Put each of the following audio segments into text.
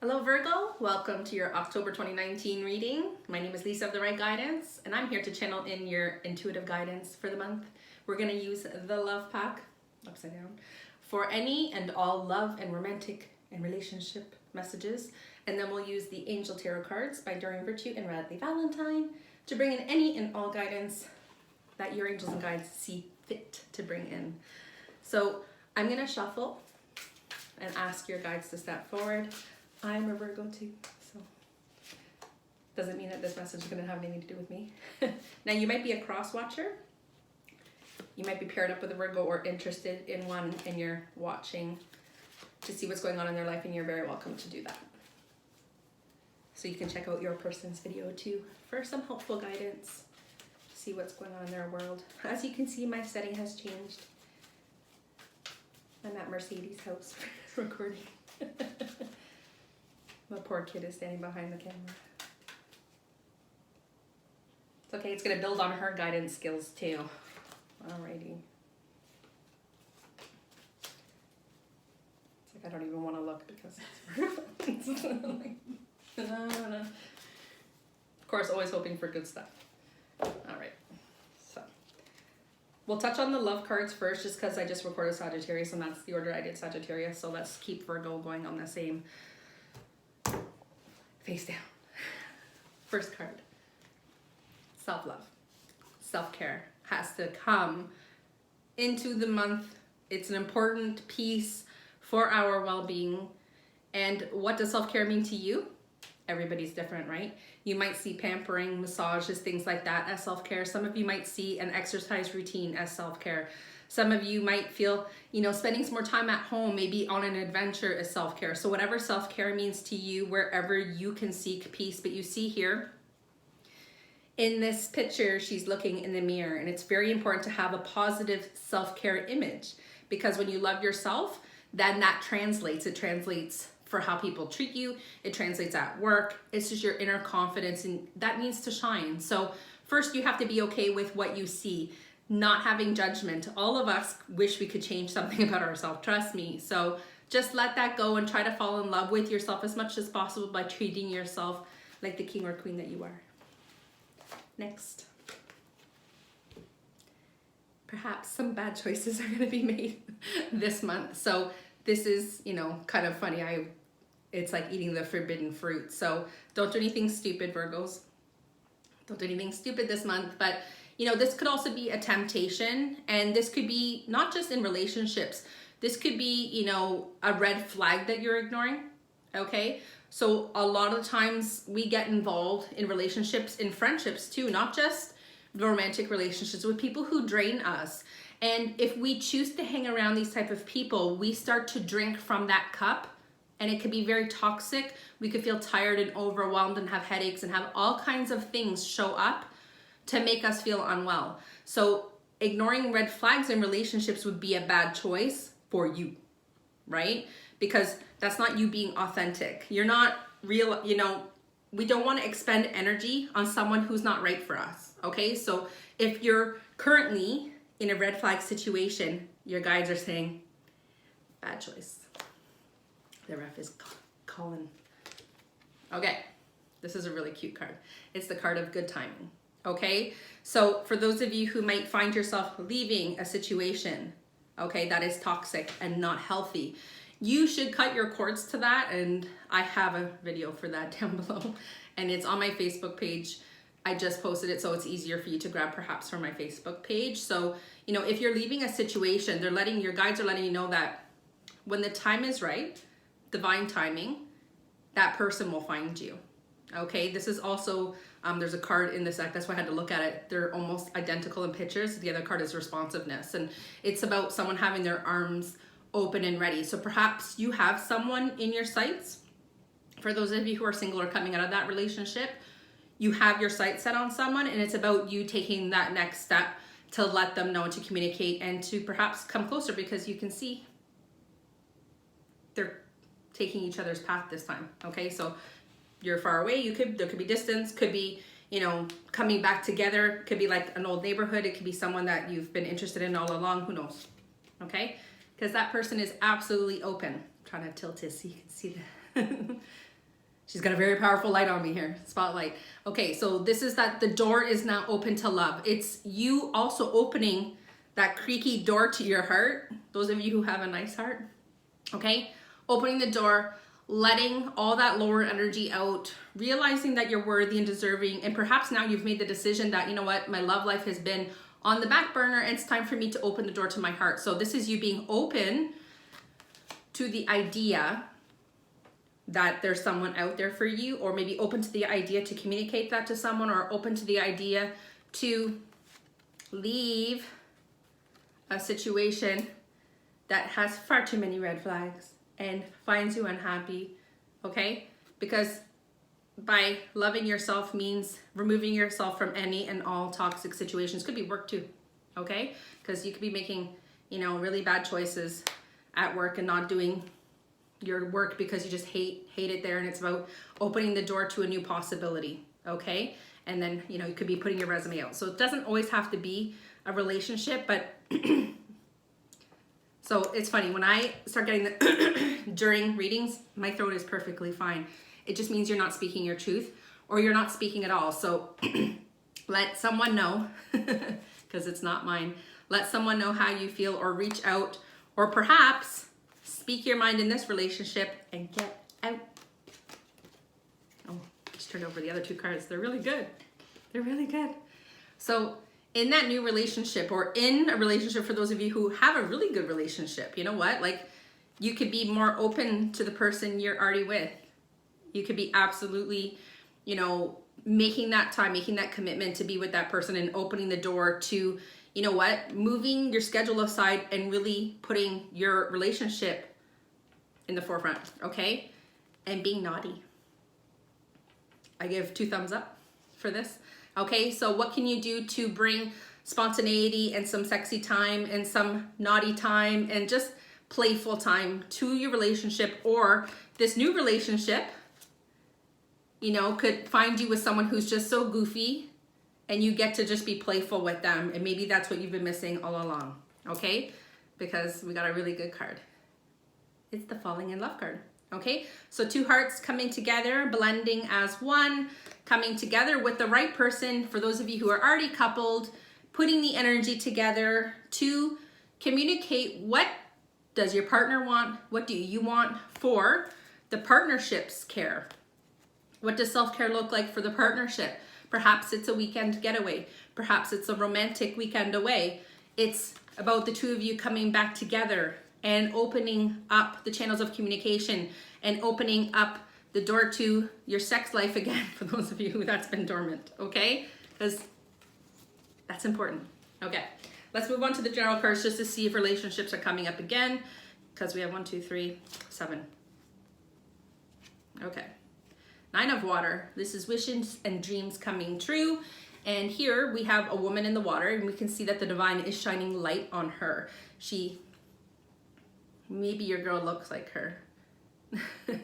Hello Virgo, welcome to your October 2019 reading. My name is Lisa of The Right Guidance, and I'm here to channel in your intuitive guidance for the month. We're going to use the love pack, upside down, for any and all love and romantic and relationship messages. And then we'll use the Angel Tarot cards by Dorian Virtue and Radley Valentine to bring in any and all guidance that your angels and guides see fit to bring in. So I'm going to shuffle and ask your guides to step forward. I'm a Virgo too, so doesn't mean that this message is going to have anything to do with me. Now you might be a cross watcher. You might be paired up with a Virgo or interested in one, and you're watching to see what's going on in their life, and you're very welcome to do that. So you can check out your person's video too for some helpful guidance, see what's going on in their world. As you can see, my setting has changed. I'm at Mercedes' house recording. My poor kid is standing behind the camera. It's okay, it's gonna build on her guidance skills too. Alrighty. It's like I don't even want to look because it's of course, always hoping for good stuff. Alright, so we'll touch on the love cards first just because I just recorded Sagittarius and that's the order I did Sagittarius, so let's keep Virgo going on the same face down. First card. Self-love. Self-care has to come into the month. It's an important piece for our well-being. And what does self-care mean to you? Everybody's different, right? You might see pampering, massages, things like that as self-care. Some of you might see an exercise routine as self-care. Some of you might feel, spending some more time at home, maybe on an adventure is self-care. So whatever self-care means to you, wherever you can seek peace. But you see here, in this picture, she's looking in the mirror, and it's very important to have a positive self-care image, because when you love yourself, then that translates. It translates for how people treat you. It translates at work. It's just your inner confidence, and that needs to shine. So first, you have to be okay with what you see. Not having judgment. All of us wish we could change something about ourselves, trust me. So just let that go and try to fall in love with yourself as much as possible by treating yourself like the king or queen that you are. Next. Perhaps some bad choices are going to be made this month. So this is, kind of funny. It's like eating the forbidden fruit. So don't do anything stupid, Virgos. Don't do anything stupid this month, but this could also be a temptation, and this could be not just in relationships. This could be, a red flag that you're ignoring, okay? So a lot of times we get involved in relationships, in friendships too, not just the romantic relationships, with people who drain us. And if we choose to hang around these type of people, we start to drink from that cup, and it could be very toxic. We could feel tired and overwhelmed and have headaches and have all kinds of things show up to make us feel unwell. So ignoring red flags in relationships would be a bad choice for you, right? Because that's not you being authentic. You're not real, we don't want to expend energy on someone who's not right for us, okay? So if you're currently in a red flag situation, your guides are saying, bad choice. The ref is calling. Okay, this is a really cute card. It's the card of good timing. Okay, so for those of you who might find yourself leaving a situation, okay, that is toxic and not healthy, you should cut your cords to that, and I have a video for that down below, and it's on my Facebook page. I just posted it, so it's easier for you to grab perhaps from my Facebook page. So, if you're leaving a situation, your guides are letting you know that when the time is right, divine timing, that person will find you. Okay, this is also, there's a card in this deck, that's why I had to look at it. They're almost identical in pictures. The other card is responsiveness, and it's about someone having their arms open and ready. So perhaps you have someone in your sights. For those of you who are single or coming out of that relationship, you have your sights set on someone, and it's about you taking that next step to let them know, to communicate, and to perhaps come closer, because you can see they're taking each other's path this time. Okay, so you're far away, there could be distance, could be, coming back together, could be like an old neighborhood, it could be someone that you've been interested in all along, who knows, okay? Because that person is absolutely open. I'm trying to tilt it so you can see that. She's got a very powerful light on me here, spotlight. Okay, so this is that the door is now open to love. It's you also opening that creaky door to your heart. Those of you who have a nice heart, okay? Opening the door, letting all that lower energy out, realizing that you're worthy and deserving, and perhaps now you've made the decision that, you know what, my love life has been on the back burner and it's time for me to open the door to my heart. So this is you being open to the idea that there's someone out there for you, or maybe open to the idea to communicate that to someone, or open to the idea to leave a situation that has far too many red flags and finds you unhappy, okay? Because by loving yourself means removing yourself from any and all toxic situations. Could be work too, okay? Because you could be making, you know, really bad choices at work and not doing your work because you just hate it there, and it's about opening the door to a new possibility, okay? And then, you know, you could be putting your resume out. So it doesn't always have to be a relationship, but so it's funny, when I start getting the during readings, my throat is perfectly fine. It just means you're not speaking your truth, or you're not speaking at all. So let someone know, because it's not mine. Let someone know how you feel, or reach out, or perhaps speak your mind in this relationship and get out. Oh, just turned over the other two cards. They're really good. They're really good. So in that new relationship, or in a relationship for those of you who have a really good relationship, you know what? Like, you could be more open to the person you're already with. You could be absolutely, you know, making that time, making that commitment to be with that person, and opening the door to, you know what, moving your schedule aside and really putting your relationship in the forefront, okay? And being naughty. I give 2 thumbs up for this. Okay, so what can you do to bring spontaneity and some sexy time and some naughty time and just playful time to your relationship, or this new relationship, you know, could find you with someone who's just so goofy and you get to just be playful with them, and maybe that's what you've been missing all along, okay? Because we got a really good card. It's the falling in love card, okay? So 2 hearts coming together, blending as one, coming together with the right person. For those of you who are already coupled, putting the energy together to communicate, what does your partner want? What do you want for the partnership's care? What does self-care look like for the partnership? Perhaps it's a weekend getaway. Perhaps it's a romantic weekend away. It's about the 2 of you coming back together and opening up the channels of communication and opening up the door to your sex life again, for those of you who that's been dormant, okay? Because that's important. Okay, let's move on to the general cards just to see if relationships are coming up again, because we have 1, 2, 3, 7. Okay. 9 of water. This is wishes and dreams coming true. And here we have a woman in the water, and we can see that the divine is shining light on her. Maybe your girl looks like her.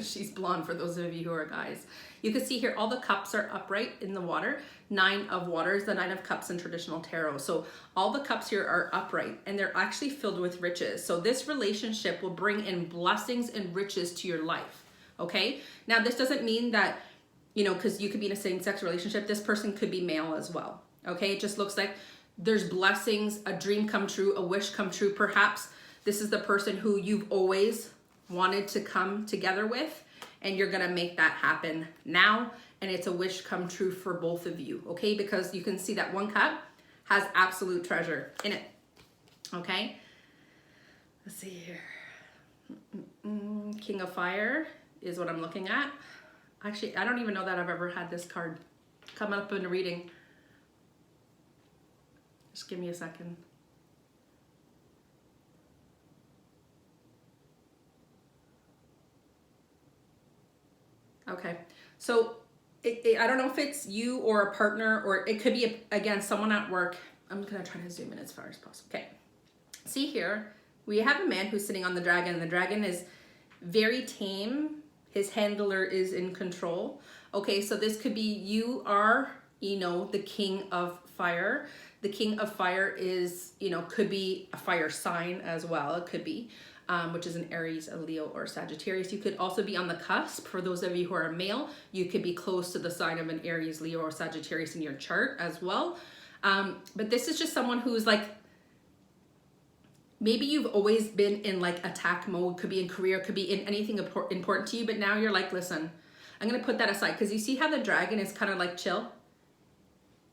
She's blonde for those of you who are guys. You can see here all the cups are upright in the water. 9 of water is the 9 of cups in traditional tarot. So all the cups here are upright, and they're actually filled with riches. So this relationship will bring in blessings and riches to your life. Okay, now this doesn't mean that, you know, because you could be in a same-sex relationship, this person could be male as well. Okay, it just looks like there's blessings, a dream come true, a wish come true. Perhaps this is the person who you've always wanted to come together with, and you're gonna make that happen now, and it's a wish come true for both of you, okay? Because you can see that 1 cup has absolute treasure in it, okay? Let's see here. King of Fire is what I'm looking at. Actually, I don't even know that I've ever had this card come up in a reading. Just give me a second. Okay, so I don't know if it's you or a partner, or it could be, again, someone at work. I'm gonna try to zoom in as far as possible. Okay, see here, we have a man who's sitting on the dragon, and the dragon is very tame. His handler is in control. Okay, so this could be, you are, you know, the king of fire. The king of fire is, you know, could be a fire sign as well. It could be. which is an Aries, a Leo, or Sagittarius. You could also be on the cusp. For those of you who are male, you could be close to the sign of an Aries, Leo, or Sagittarius in your chart as well. But this is just someone who's like, maybe you've always been in like attack mode, could be in career, could be in anything important to you, but now you're like, listen, I'm gonna put that aside, because you see how the dragon is kind of like chill?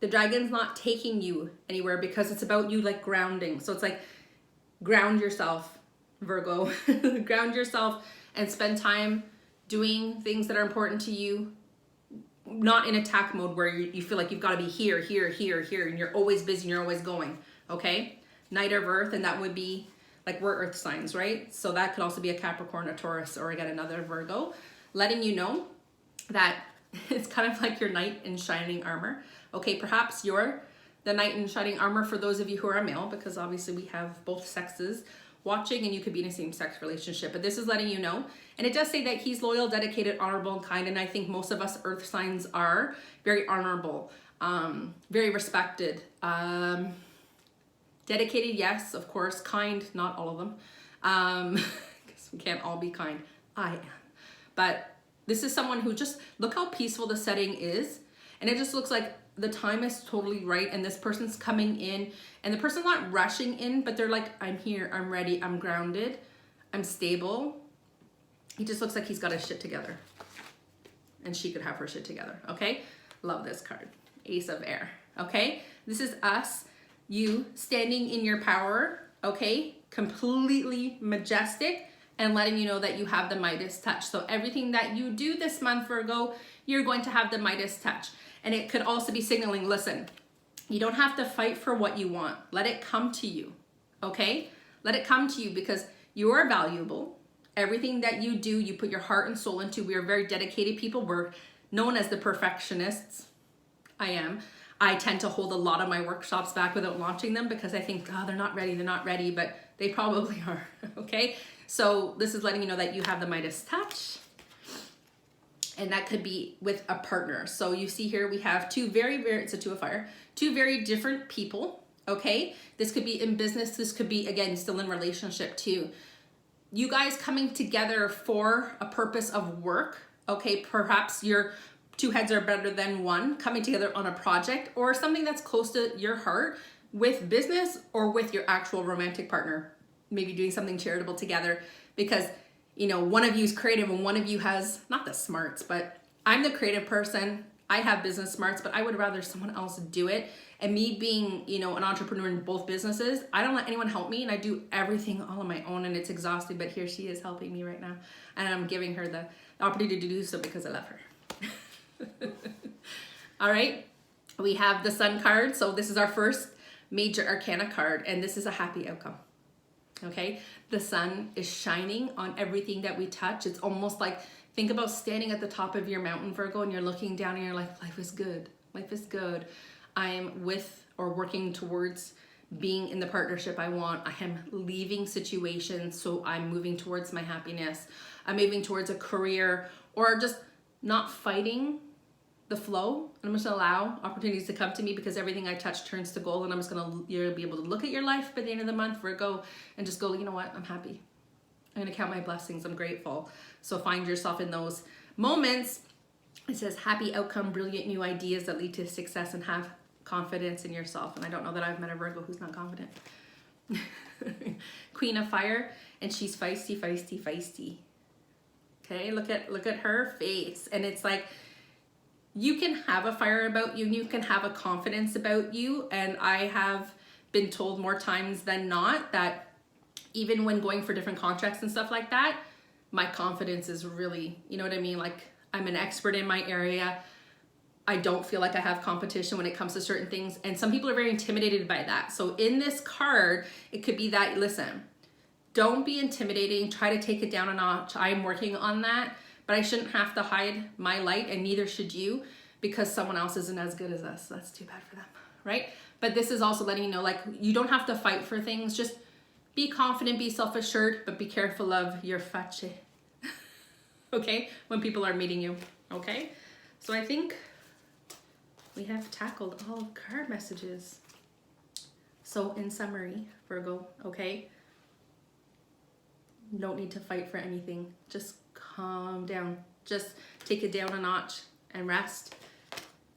The dragon's not taking you anywhere because it's about you like grounding. So it's like, ground yourself, Virgo. Ground yourself and spend time doing things that are important to you, not in attack mode where you feel like you've got to be here, here, here, here, and you're always busy and you're always going, okay? Knight of Earth, and that would be like, we're earth signs, right? So that could also be a Capricorn, a Taurus, or again, another Virgo, letting you know that it's kind of like your knight in shining armor. Okay, perhaps you're the knight in shining armor for those of you who are male, because obviously we have both sexes watching, and you could be in a same-sex relationship. But this is letting you know, and it does say that he's loyal, dedicated, honorable, and kind. And I think most of us earth signs are very honorable, very respected, dedicated, yes, of course, kind, not all of them, because we can't all be kind. I am. But this is someone who, just look how peaceful the setting is, and it just looks like the time is totally right, and this person's coming in, and the person's not rushing in, but they're like, I'm here, I'm ready, I'm grounded, I'm stable. He just looks like he's got his shit together, and she could have her shit together, okay? Love this card, Ace of Air, okay? This is us, you standing in your power, okay? Completely majestic, and letting you know that you have the Midas touch. So everything that you do this month, Virgo, you're going to have the Midas touch. And it could also be signaling, listen, you don't have to fight for what you want. Let it come to you, okay? Let it come to you, because you are valuable. Everything that you do, you put your heart and soul into. We are very dedicated people. We're known as the perfectionists. I am. I tend to hold a lot of my workshops back without launching them because I think, oh, they're not ready, but they probably are, okay? So this is letting you know that you have the Midas touch. And that could be with a partner. So you see here we have two very, it's a two of fire, two very different people, okay? This could be in business. This could be, again, still in relationship too. You guys coming together for a purpose of work, okay? Perhaps your two heads are better than one, coming together on a project or something that's close to your heart with business or with your actual romantic partner. Maybe doing something charitable together, because you know, one of you is creative and one of you has not the smarts, but I'm the creative person. I have business smarts, but I would rather someone else do it. And me being, you know, an entrepreneur in both businesses, I don't let anyone help me, and I do everything all on my own, and it's exhausting, but here she is helping me right now. And I'm giving her the opportunity to do so because I love her. All right, we have the Sun card. So this is our first major arcana card, and this is a happy outcome. Okay, the sun is shining on everything that we touch. It's almost like, think about standing at the top of your mountain, Virgo, and you're looking down and you're like, life is good. Life is good. I am with or working towards being in the partnership I want. I am leaving situations, so I'm moving towards my happiness. I'm moving towards a career, or just not fighting the flow. And I'm just gonna allow opportunities to come to me, because everything I touch turns to gold. And I'm just gonna, you'll be able to look at your life by the end of the month, Virgo, and just go, you know what, I'm happy. I'm gonna count my blessings, I'm grateful. So find yourself in those moments. It says happy outcome, brilliant new ideas that lead to success, and have confidence in yourself. And I don't know that I've met a Virgo who's not confident. Queen of Fire, and she's feisty, feisty, feisty. Okay, look at her face. And it's like, you can have a fire about you, and you can have a confidence about you. And I have been told more times than not that even when going for different contracts and stuff like that, my confidence is really, you know what I mean? Like, I'm an expert in my area. I don't feel like I have competition when it comes to certain things. And some people are very intimidated by that. So in this card, it could be that, listen, don't be intimidating. Try to take it down a notch. I'm working on that. But I shouldn't have to hide my light, and neither should you, because someone else isn't as good as us. That's too bad for them, right? But this is also letting you know, like, you don't have to fight for things. Just be confident, be self-assured, but be careful of your face, okay? When people are meeting you, okay? So I think we have tackled all card messages. So in summary, Virgo, okay? You don't need to fight for anything. Just calm down. Just take it down a notch and rest.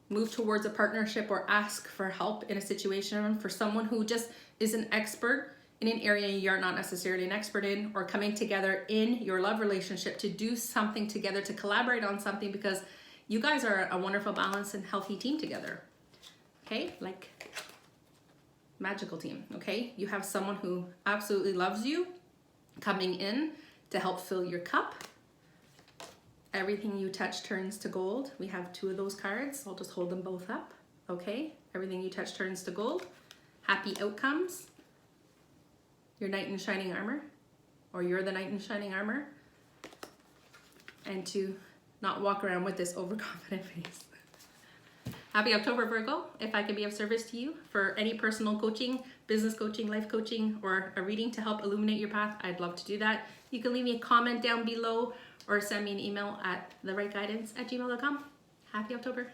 Move towards a partnership or ask for help in a situation for someone who just is an expert in an area you're not necessarily an expert in, or coming together in your love relationship to do something together, to collaborate on something, because you guys are a wonderful, balanced, and healthy team together. Okay, like magical team. Okay, you have someone who absolutely loves you coming in to help fill your cup. Everything you touch turns to gold. We have 2 of those cards. I'll just hold them both up. Okay, everything you touch turns to gold. Happy outcomes. Your knight in shining armor, or you're the knight in shining armor. And to not walk around with this overconfident face. Happy October, Virgo. If I can be of service to you for any personal coaching, business coaching, life coaching, or a reading to help illuminate your path, I'd love to do that. You can leave me a comment down below or send me an email at therightguidance@gmail.com. Happy October.